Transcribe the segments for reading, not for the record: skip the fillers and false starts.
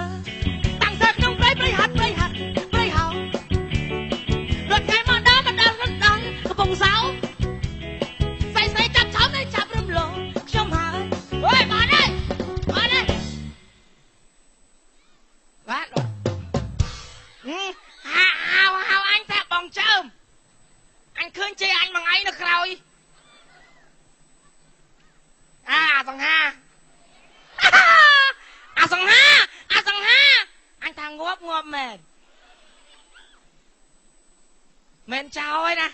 លតាំងសើក្នុងព្រៃហាត់ព្រៃហោរត់ថ្ងៃមកដល់កំពង់សោស្រីចាប់ឆោមនេះចាប់រំលងខ្ញុំហើយអើយបានហើយបាទហៅអញថាបងចើមអញឃើញជេរអញមួយថ្ងៃនៅក្រោយសង្ហាសង្ហាអញថាងាប់មែនចោលហើយណា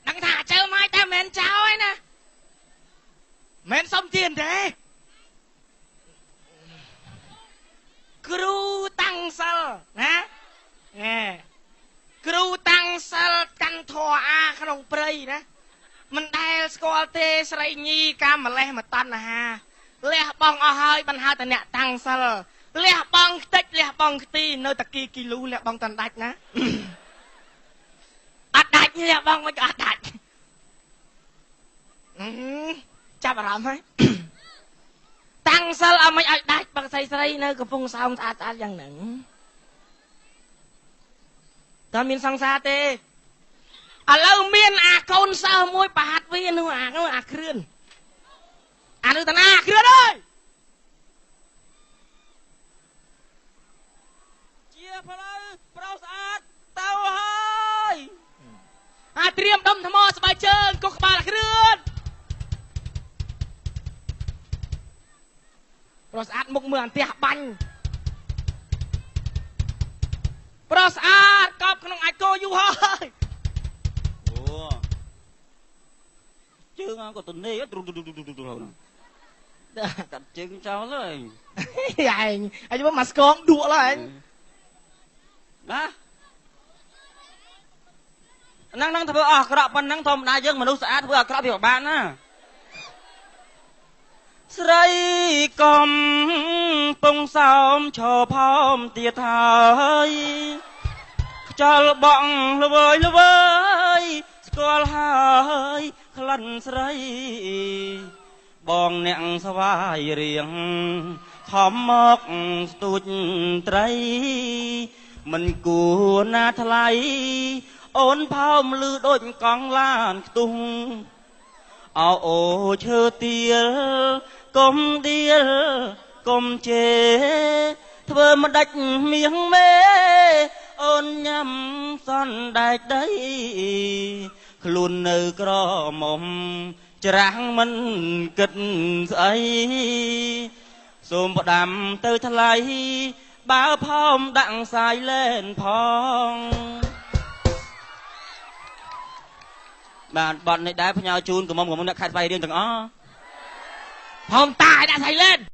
ដឹងថាចើមហើយតែមែនចោលហើយណាមែនសុំទៀនទេគ្រូតាំងសិលណាគ្រូតាំងសិលកាន់ធរអាក្នុងព្រៃណាមិនដែលស្គាល់ទេស្រីញីកាម្លេះមកតណ្ហាលះបងអស់ហើយបានហៅតអ្នកតាំងសិលលះបងខ្ទេចលះបងខ្ទីនៅតាគីគីលូលះបងតណ្ដាច់ណាអត់ដាច់លះបងមិនអត់ដាច់ចាប់អារម្មណ៍ហើយតាំងសិលអត់មិនឲ្យដាច់បងស្រីនៅកំពង់សោមស្អាតយ៉ាងហ្នឹងតើមានសង្សារទេឥឡូវមានអាកូនសិស្សមួយប្រហាត់វានោះអាគ្រឿននោះតាណាគ្រឿនអើយជាផ្លូវប្រុសស្អាតទៅហើយត្រៀមដុំថ្មស្បែកជើងកុសក្បាលគ្រឿនប្រុសស្អាតមុខមើលអន្ទះបាញ់ប្រុសស្អាតកប់ក្នុងអាចគោយូរហើយជើងក៏ទៅនេះទ្រុកាត់ជើងចោលហើយឯងមកស្គងដួកឡើយណាហ្នឹងធ្វើអស់អាក្រក់ប៉ុណ្ណឹងធម្មតាយើងមនុស្សស្អាតធ្វើអាក្រក់វាពិបាកណាស្រីកំពងសោមឈរផោមទៀតហើយខ្យល់បងល្វើយស្គាល់ហើយក្លិនស្រីបងអ្នកស្វាយរៀងខំមកស្ទូចត្រីមិនគួរណាថ្លៃអូនផោមលឺដូចកង់ឡានខ្ទុះអូឈើទៀលកុំដៀលកុំជេធ្វើមិនដាច់មៀងមេអូនញ៉ាំសន់ដែកដីខ្លួននៅក្រមុំច្រាំងមិនគិតស្អីសូមផ្ដាំទៅថ្លៃបើផោមដាក់សាយលែនផងបាទបត់នេះដែរផ្ញើជូនក្រុមអ្នកខេត្តស្វាយរៀងទាំងអស់ផោមតាឲ្យដាក់សាយលែន